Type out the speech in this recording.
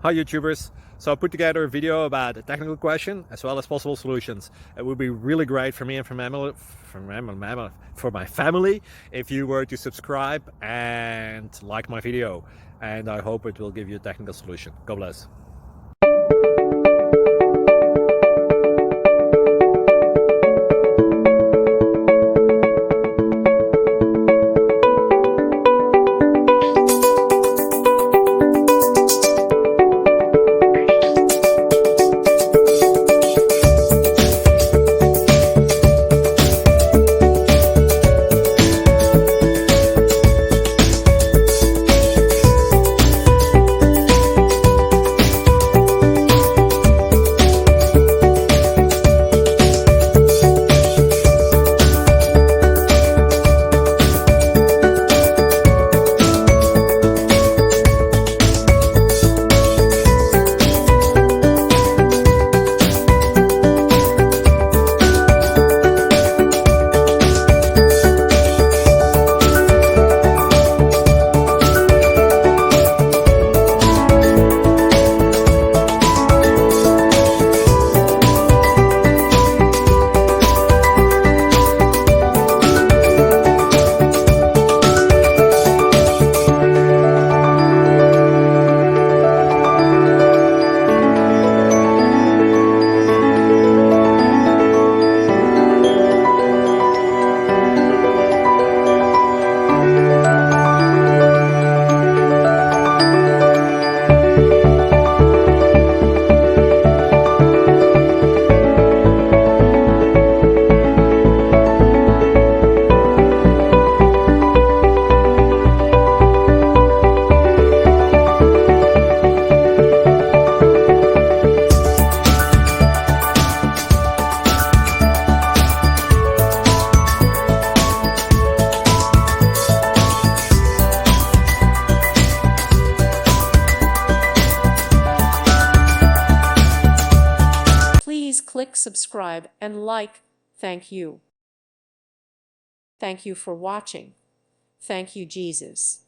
Hi YouTubers! So I put together a video about a technical question as well as possible solutions. It would be really great for me and for my family if you were to subscribe and like my video, and I hope it will give you a technical solution. God bless. Please click subscribe and like. Thank you. Thank you for watching. Thank you, Jesus.